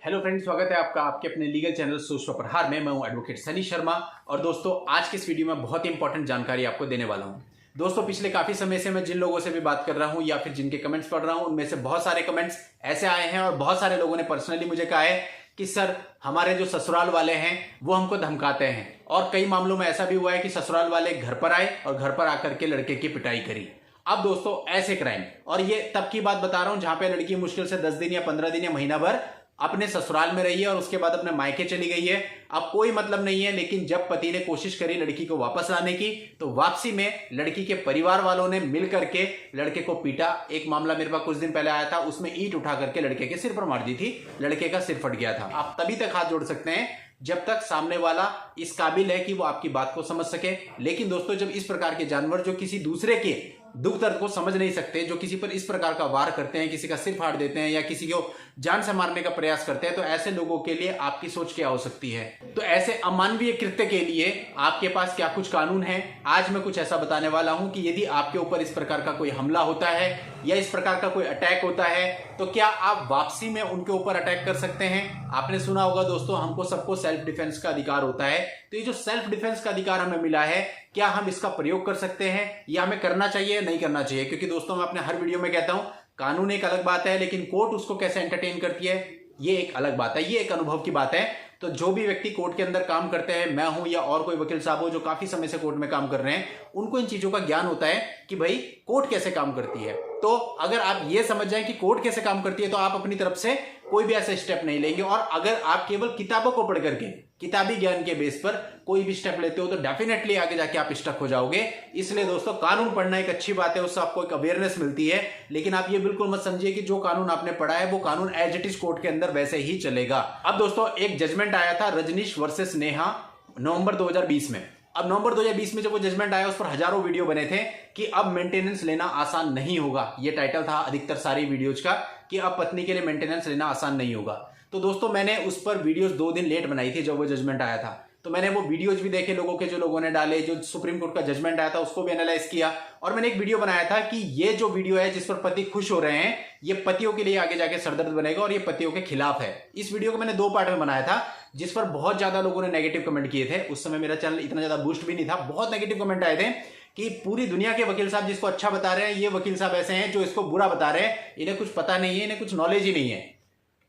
Hello friends, स्वागत है आपका आपके अपने लीगल चैनल सोच पर प्रहार में। मैं हूं एडवोकेट सनी शर्मा और दोस्तों आज के इस वीडियो में बहुत ही इंपॉर्टेंट जानकारी आपको देने वाला हूं। दोस्तों पिछले काफी समय से मैं जिन लोगों से भी बात कर रहा हूं या फिर जिनके कमेंट्स पढ़ रहा हूं उनमें से बहुत सारे कमेंट्स ऐसे आए हैं और बहुत सारे लोगों ने पर्सनली मुझे कहा है कि सर हमारे जो ससुराल वाले हैं वो हमको धमकाते हैं, और कई मामलों में ऐसा भी हुआ है कि ससुराल वाले घर पर आए और घर पर आकर के लड़के की पिटाई करी। अब दोस्तों ऐसे क्राइम, और ये तब की बात बता रहा हूं जहां पे लड़की मुश्किल से 10 दिन या 15 दिन या महीना भर अपने ससुराल में रही है और उसके बाद अपने मायके चली गई है। अब कोई मतलब नहीं है, लेकिन जब पति ने कोशिश करी लड़की को वापस लाने की तो वापसी में लड़की के परिवार वालों ने मिल करके लड़के को पीटा। एक मामला मेरे पास कुछ दिन पहले आया था, उसमें ईंट उठा करके लड़के के सिर पर मार दी थी, लड़के का सिर फट गया था। आप तभी तक हाथ जोड़ सकते हैं जब तक सामने वाला इस काबिल है कि वो आपकी बात को समझ सके। लेकिन दोस्तों जब इस प्रकार के जानवर जो किसी दूसरे के दुख दर्द को समझ नहीं सकते, जो किसी पर इस प्रकार का वार करते हैं, किसी का सिर फाड़ देते हैं या किसी को जान से मारने का प्रयास करते हैं, तो ऐसे लोगों के लिए आपकी सोच क्या हो सकती है। तो ऐसे अमानवीय कृत्य के लिए आपके पास क्या कुछ कानून है, आज मैं कुछ ऐसा बताने वाला हूं कि यदि आपके ऊपर इस प्रकार का कोई हमला होता है या इस प्रकार का कोई अटैक होता है तो क्या आप वापसी में उनके ऊपर अटैक कर सकते हैं। आपने सुना होगा दोस्तों, हमको सबको सेल्फ डिफेंस का अधिकार होता है। तो ये जो सेल्फ डिफेंस का अधिकार हमें मिला है, क्या हम इसका प्रयोग कर सकते हैं या हमें करना चाहिए नहीं करना चाहिए। क्योंकि दोस्तों मैं अपने हर वीडियो में कहता हूं कानून एक अलग बात है, लेकिन कोर्ट उसको कैसे एंटरटेन करती है ये एक अलग बात है, ये एक अनुभव की बात है। तो जो भी व्यक्ति कोर्ट के अंदर काम करते हैं, मैं हूं या और कोई वकील साहब हो जो काफी समय से कोर्ट में काम कर रहे हैं, उनको इन चीजों का ज्ञान होता है कि भाई कोर्ट कैसे काम करती है। तो अगर आप ये समझ जाएं कि कोर्ट कैसे काम करती है तो आप अपनी तरफ से कोई भी ऐसे स्टेप नहीं लेंगे। और अगर आप केवल किताबों को पढ़ करके किताबी ज्ञान के बेस पर कोई भी स्टेप लेते हो तो डेफिनेटली आगे जाके आप स्टक हो जाओगे। इसलिए दोस्तों कानून पढ़ना एक अच्छी बात है, उससे आपको एक अवेयरनेस मिलती है, लेकिन आप ये बिल्कुल मत समझिए कि जो कानून आपने पढ़ा है वो कानून एज इट इज कोर्ट के अंदर वैसे ही चलेगा। अब दोस्तों एक जजमेंट आया था रजनीश वर्सेस नेहा नवंबर 2020 में। अब नवंबर 2020 में जब वो जजमेंट आया उस पर हजारों वीडियो बने थे कि अब मेंटेनेंस लेना आसान नहीं होगा। ये टाइटल था अधिकतर सारी वीडियोज का कि अब पत्नी के लिए मेंटेनेंस लेना आसान नहीं होगा। तो दोस्तों मैंने उस पर वीडियोस 2 दिन लेट बनाई थी जब वो जजमेंट आया था। तो मैंने वो वीडियोज भी देखे लोगों के, जो लोगों ने डाले, जो सुप्रीम कोर्ट का जजमेंट आया था उसको भी एनालाइज किया, और मैंने एक वीडियो बनाया था कि ये जो वीडियो है जिस पर पति खुश हो रहे हैं ये पतियों के लिए आगे जाके सरदर्द बनेगा और ये पतियों के खिलाफ है। इस वीडियो को मैंने 2 पार्ट में बनाया था जिस पर बहुत ज्यादा लोगों ने नेगेटिव कमेंट किए थे। उस समय मेरा चैनल इतना ज्यादा बूस्ट भी नहीं था, बहुत नेगेटिव कमेंट आए थे कि पूरी दुनिया के वकील साहब जिसको अच्छा बता रहे हैं, ये वकील साहब ऐसे हैं जो इसको बुरा बता रहे हैं, इन्हें कुछ पता नहीं है, इन्हें कुछ नॉलेज ही नहीं है।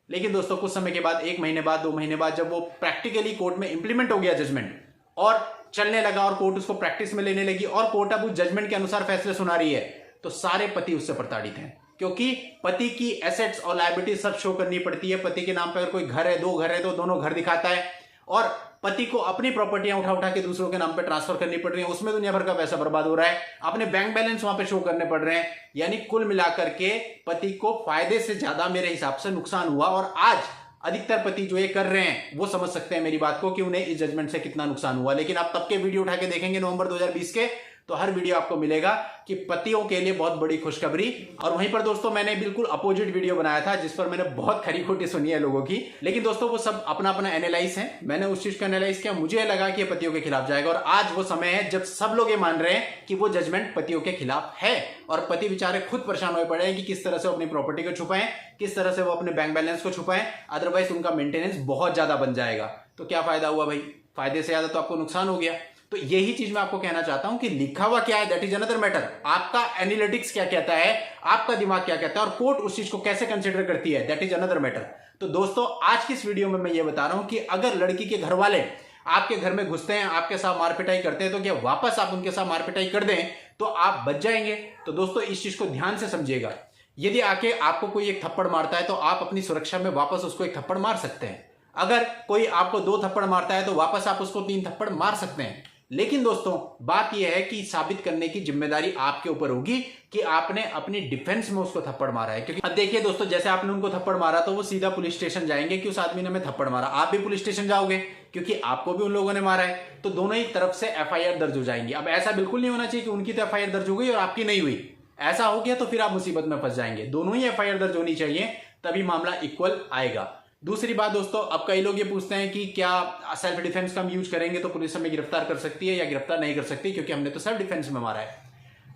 लेकिन दोस्तों कुछ समय के बाद, 1 महीने बाद, 2 महीने बाद, जब वो प्रैक्टिकली कोर्ट में इंप्लीमेंट हो गया जजमेंट और चलने लगा और कोर्ट उसको प्रैक्टिस में लेने लगी और कोर्ट अब उस जजमेंट के अनुसार फैसले सुना रही है, तो सारे पति उससे प्रताड़ित हैं। क्योंकि पति की एसेट्स और लायबिलिटी सब शो करनी पड़ती है। पति के नाम पर अगर कोई घर है, 2 घर है तो दोनों घर दिखाता है, और पति को अपनी प्रॉपर्टियां उठा उठा के दूसरों के नाम पे ट्रांसफर करनी पड़ रही है, उसमें दुनिया भर का पैसा बर्बाद हो रहा है, अपने बैंक बैलेंस वहां पे शो करने पड़ रहे हैं। यानी कुल मिलाकर के पति को फायदे से ज्यादा मेरे हिसाब से नुकसान हुआ। और आज अधिकतर पति जो ये कर रहे हैं वो समझ सकते हैं मेरी बात को कि उन्हें इस जजमेंट से कितना नुकसान हुआ। लेकिन आप तब के वीडियो उठा के देखेंगे नवंबर 2020 के, तो हर वीडियो आपको मिलेगा कि पतियों के लिए बहुत बड़ी खुशखबरी। और वहीं पर दोस्तों मैंने बिल्कुल अपोजिट वीडियो बनाया था जिस पर मैंने बहुत खरी खोटी सुनी है लोगों की। लेकिन दोस्तों वो सब अपना अपना एनालाइज है, मैंने उस चीज को एनालाइज किया, मुझे लगा कि ये पतियों के खिलाफ जाएगा। और आज वो समय है जब सब लोग ये मान रहे हैं कि वो जजमेंट पतियों के खिलाफ है, और पति बेचारे खुद परेशान हुए पड़े हैं कि किस तरह से वो अपनी प्रॉपर्टी को छुपाएं, किस तरह से वो अपने बैंक बैलेंस को छुपाएं, अदरवाइज उनका मेंटेनेंस बहुत ज्यादा बन जाएगा। तो क्या फायदा हुआ भाई, फायदे से ज्यादा तो आपको नुकसान हो गया। तो यही चीज मैं आपको कहना चाहता हूं कि लिखा हुआ क्या है दैट इज अनदर मैटर, आपका एनालिटिक्स क्या कहता है, आपका दिमाग क्या कहता है, और कोर्ट उस चीज को कैसे कंसीडर करती है, दैट इज अनदर मैटर। तो दोस्तों आज की इस वीडियो में मैं ये बता रहा हूं कि अगर लड़की के घर वाले आपके घर में घुसते हैं, आपके साथ मारपिटाई करते हैं, तो क्या वापस आप उनके साथ मारपिटाई कर दें तो आप बच जाएंगे। तो दोस्तों इस चीज को ध्यान से समझिएगा, यदि आके आपको कोई एक थप्पड़ मारता है तो आप अपनी सुरक्षा में वापस उसको एक थप्पड़ मार सकते हैं। अगर कोई आपको 2 थप्पड़ मारता है तो वापस आप उसको 3 थप्पड़ मार सकते हैं। लेकिन दोस्तों बात यह है कि साबित करने की जिम्मेदारी आपके ऊपर होगी कि आपने अपनी डिफेंस में उसको थप्पड़ मारा है। क्योंकि अब देखिए दोस्तों, जैसे आपने उनको थप्पड़ मारा तो वो सीधा पुलिस स्टेशन जाएंगे कि उस आदमी ने हमें थप्पड़ मारा, आप भी पुलिस स्टेशन जाओगे क्योंकि आपको भी उन लोगों ने मारा है, तो दोनों ही तरफ से एफआईआर दर्ज हो जाएंगी। अब ऐसा बिल्कुल नहीं होना चाहिए कि उनकी तो एफआईआर दर्ज हो गई और आपकी नहीं हुई, ऐसा हो गया तो फिर आप मुसीबत में फंस जाएंगे। दोनों ही एफआईआर दर्ज होनी चाहिए, तभी मामला इक्वल आएगा। दूसरी बात दोस्तों, अब कई लोग ये पूछते हैं कि क्या सेल्फ डिफेंस का हम यूज करेंगे तो पुलिस हमें गिरफ्तार कर सकती है या गिरफ्तार नहीं कर सकती, क्योंकि हमने तो सेल्फ डिफेंस में मारा है।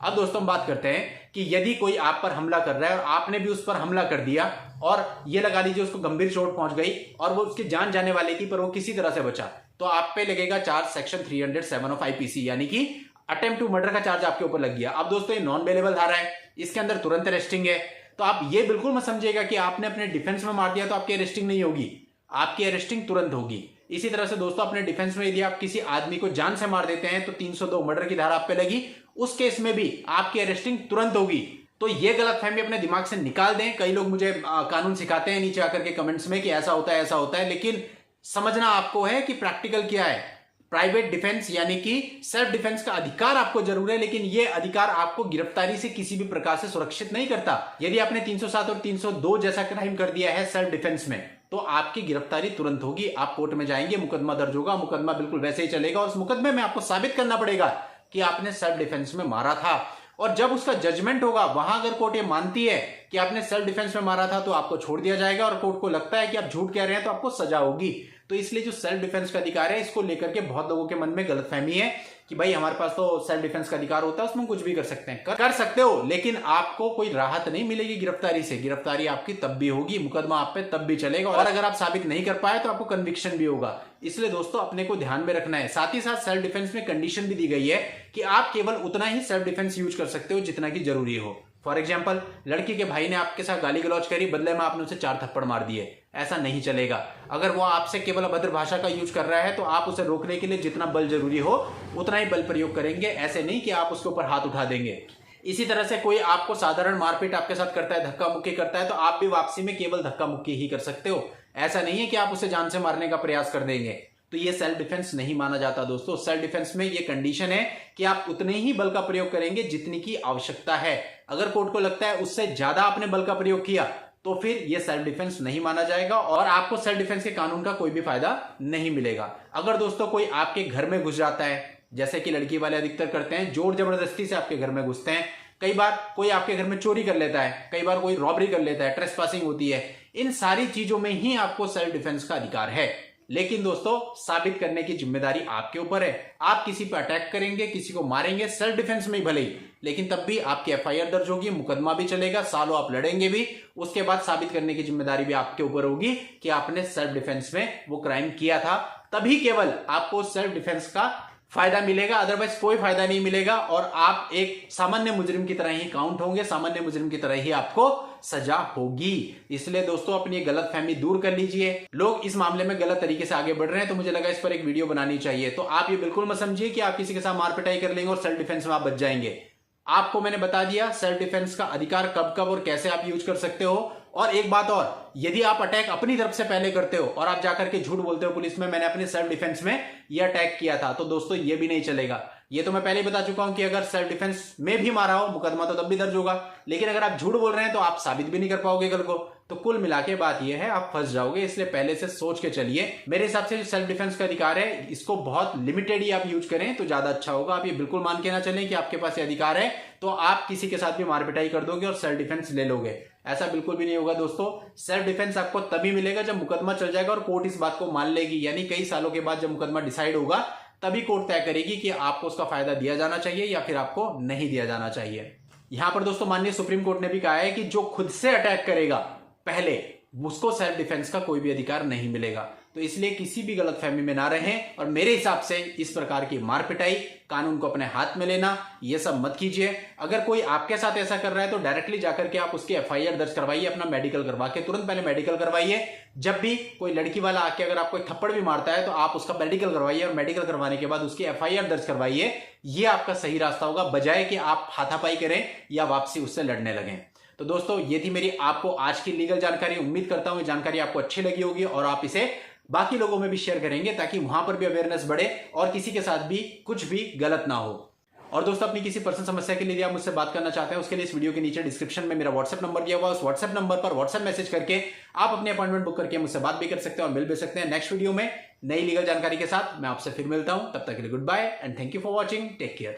अब दोस्तों हम बात करते हैं कि यदि कोई आप पर हमला कर रहा है और आपने भी उस पर हमला कर दिया और ये लगा लीजिए उसको गंभीर चोट पहुंच गई और वो उसकी जान जाने वाली थी पर वो किसी तरह से बचा, तो आप पे लगेगा चार्ज सेक्शन 307 ऑफ आईपीसी, यानी कि अटेम्प्ट टू मर्डर का चार्ज आपके ऊपर लग गया। अब दोस्तों ये नॉन बेलेबल धारा है, इसके अंदर तुरंत अरेस्टिंग है। तो आप ये बिल्कुल मत समझिएगा कि आपने अपने डिफेंस में मार दिया तो आपकी अरेस्टिंग नहीं होगी, आपकी अरेस्टिंग तुरंत होगी। इसी तरह से दोस्तों अपने डिफेंस में यदि आप किसी आदमी को जान से मार देते हैं तो 302 मर्डर की धारा आप पे लगी, उस केस में भी आपकी अरेस्टिंग तुरंत होगी। तो ये गलतफहमी अपने दिमाग से निकाल दें। कई लोग मुझे कानून सिखाते हैं नीचे आकर के कमेंट्स में कि ऐसा होता है ऐसा होता है, लेकिन समझना आपको है कि प्रैक्टिकल क्या है। प्राइवेट डिफेंस यानी कि सेल्फ डिफेंस का अधिकार आपको जरूर है, लेकिन यह अधिकार आपको गिरफ्तारी से किसी भी प्रकार से सुरक्षित नहीं करता। यदि आपने 307 और 302 जैसा क्राइम कर दिया है सेल्फ डिफेंस में तो आपकी गिरफ्तारी तुरंत होगी। आप कोर्ट में जाएंगे, मुकदमा दर्ज होगा, मुकदमा बिल्कुल वैसे ही चलेगा। उस मुकदमे में आपको साबित करना पड़ेगा कि आपने सेल्फ डिफेंस में मारा था, और जब उसका जजमेंट होगा वहां अगर कोर्ट ये मानती है कि आपने सेल्फ डिफेंस में मारा था तो आपको छोड़ दिया जाएगा, और कोर्ट को लगता है कि आप झूठ कह रहे हैं तो आपको सजा होगी। तो इसलिए जो सेल्फ डिफेंस का अधिकार है इसको लेकर के बहुत लोगों के मन में गलतफहमी है कि भाई हमारे पास तो सेल्फ डिफेंस का अधिकार होता है, उसमें कुछ भी कर सकते हैं। कर सकते हो, लेकिन आपको कोई राहत नहीं मिलेगी गिरफ्तारी से। गिरफ्तारी आपकी तब भी होगी, मुकदमा आप पे तब भी चलेगा, और अगर आप साबित नहीं कर पाए तो आपको कन्विक्शन भी होगा। इसलिए दोस्तों अपने को ध्यान में रखना है। साथ ही साथ सेल्फ डिफेंस में कंडीशन भी दी गई है कि आप केवल उतना ही सेल्फ डिफेंस यूज कर सकते हो जितना की जरूरी हो। फॉर एग्जाम्पल, लड़की के भाई ने आपके साथ गाली गलौज करी, बदले में आपने उसे 4 थप्पड़ मार दिए, ऐसा नहीं चलेगा। अगर वो आपसे केवल अभद्र भाषा का यूज कर रहा है तो आप उसे रोकने के लिए जितना बल जरूरी हो उतना ही बल प्रयोग करेंगे, ऐसे नहीं कि आप उसके ऊपर हाथ उठा देंगे। इसी तरह से कोई आपको साधारण मारपीट आपके साथ करता है, धक्का मुक्की करता है, तो आप भी वापसी में केवल धक्का मुक्की ही कर सकते हो। ऐसा नहीं है कि आप उसे जान से मारने का प्रयास कर देंगे। तो ये सेल्फ डिफेंस नहीं माना जाता दोस्तों। सेल्फ डिफेंस में ये कंडीशन है कि आप उतने ही बल का प्रयोग करेंगे जितनी की आवश्यकता है। अगर कोर्ट को लगता है उससे ज्यादा आपने बल का प्रयोग किया तो फिर ये सेल्फ डिफेंस नहीं माना जाएगा और आपको सेल्फ डिफेंस के कानून का कोई भी फायदा नहीं मिलेगा। अगर दोस्तों कोई आपके घर में घुस जाता है, जैसे कि लड़की वाले अधिकतर करते हैं, जोर जबरदस्ती से आपके घर में घुसते हैं, कई बार कोई आपके घर में चोरी कर लेता है, कई बार कोई रॉबरी कर लेता है, ट्रेसपासिंग होती है, इन सारी चीजों में ही आपको सेल्फ डिफेंस का अधिकार है। लेकिन दोस्तों साबित करने की जिम्मेदारी आपके ऊपर है। आप किसी पर अटैक करेंगे, किसी को मारेंगे सेल्फ डिफेंस में ही भले ही, लेकिन तब भी आपकी एफआईआर दर्ज होगी, मुकदमा भी चलेगा, सालों आप लड़ेंगे भी, उसके बाद साबित करने की जिम्मेदारी भी आपके ऊपर होगी कि आपने सेल्फ डिफेंस में वो क्राइम किया था। तभी केवल आपको सेल्फ डिफेंस का फायदा मिलेगा, अदरवाइज कोई फायदा नहीं मिलेगा और आप एक सामान्य मुजरिम की तरह ही काउंट होंगे, सामान्य मुजरिम की तरह ही आपको सजा होगी। इसलिए दोस्तों अपनी गलतफहमी दूर कर लीजिए। लोग इस मामले में गलत तरीके से आगे बढ़ रहे हैं तो मुझे लगा इस पर एक वीडियो बनानी चाहिए। तो आप ये बिल्कुल मत समझिए कि आप किसी के साथ मार पिटाई कर लेंगे और सेल्फ डिफेंस में आप बच जाएंगे। आपको मैंने बता दिया सेल्फ डिफेंस का अधिकार कब कब और कैसे आप यूज कर सकते हो। और एक बात और, यदि आप अटैक अपनी तरफ से पहले करते हो और आप जाकर के झूठ बोलते हो पुलिस में मैंने अपने सेल्फ डिफेंस में ये अटैक किया था, तो दोस्तों ये भी नहीं चलेगा। ये तो मैं पहले ही बता चुका हूं कि अगर सेल्फ डिफेंस में भी मारा हो मुकदमा तो तब भी दर्ज होगा, लेकिन अगर आप झूठ बोल रहे हैं तो आप साबित भी नहीं कर पाओगे कल को। तो कुल मिला के बात यह है आप फंस जाओगे, इसलिए पहले से सोच के चलिए। मेरे हिसाब से जो सेल्फ डिफेंस का अधिकार है इसको बहुत लिमिटेड ही आप यूज करें तो ज्यादा अच्छा होगा। आप ये बिल्कुल मान के ना चलें कि आपके पास ये अधिकार है तो आप किसी के साथ भी मार पिटाई कर दोगे और सेल्फ डिफेंस ले लोगे, ऐसा बिल्कुल भी नहीं होगा दोस्तों। सेल्फ डिफेंस आपको तभी मिलेगा जब मुकदमा चल जाएगा और कोर्ट इस बात को मान लेगी, यानी कई सालों के बाद जब मुकदमा डिसाइड होगा तभी कोर्ट तय करेगी कि आपको उसका फायदा दिया जाना चाहिए या फिर आपको नहीं दिया जाना चाहिए। यहां पर दोस्तों माननीय सुप्रीम कोर्ट ने भी कहा है कि जो खुद से अटैक करेगा पहले उसको सेल्फ डिफेंस का कोई भी अधिकार नहीं मिलेगा। तो इसलिए किसी भी गलतफहमी में ना रहें और मेरे हिसाब से इस प्रकार की मार पिटाई, कानून को अपने हाथ में लेना, ये सब मत कीजिए। अगर कोई आपके साथ ऐसा कर रहा है तो डायरेक्टली जाकर के आप उसकी एफआईआर दर्ज करवाइए, अपना मेडिकल करवा के तुरंत पहले मेडिकल करवाइए। जब भी कोई लड़की वाला आके अगर आपको थप्पड़ भी मारता है तो आप उसका मेडिकल करवाइए और मेडिकल करवाने के बाद उसकी एफआईआर दर्ज करवाइए। ये आपका सही रास्ता होगा, बजाय कि आप हाथापाई करें या वापसी उससे लड़ने लगें। तो दोस्तों ये थी मेरी आपको आज की लीगल जानकारी। उम्मीद करता हूं ये जानकारी आपको अच्छी लगी होगी और आप इसे बाकी लोगों में भी शेयर करेंगे ताकि वहां पर भी अवेयरनेस बढ़े और किसी के साथ भी कुछ भी गलत ना हो। और दोस्तों अपनी किसी पर्सनल समस्या के लिए यदि आप मुझसे बात करना चाहते हैं उसके लिए इस वीडियो के नीचे डिस्क्रिप्शन में मेरा व्हाट्सएप नंबर दिया हुआ है, उस व्हाट्सएप नंबर पर व्हाट्सएप मैसेज करके आप अपनी अपॉइंटमेंट बुक करके मुझसे बात भी कर सकते हैं और मिल भी सकते हैं। नेक्स्ट वीडियो में नई लीगल जानकारी के साथ मैं आपसे फिर मिलता हूं, तब तक के लिए goodbye and thank you for watching, take care.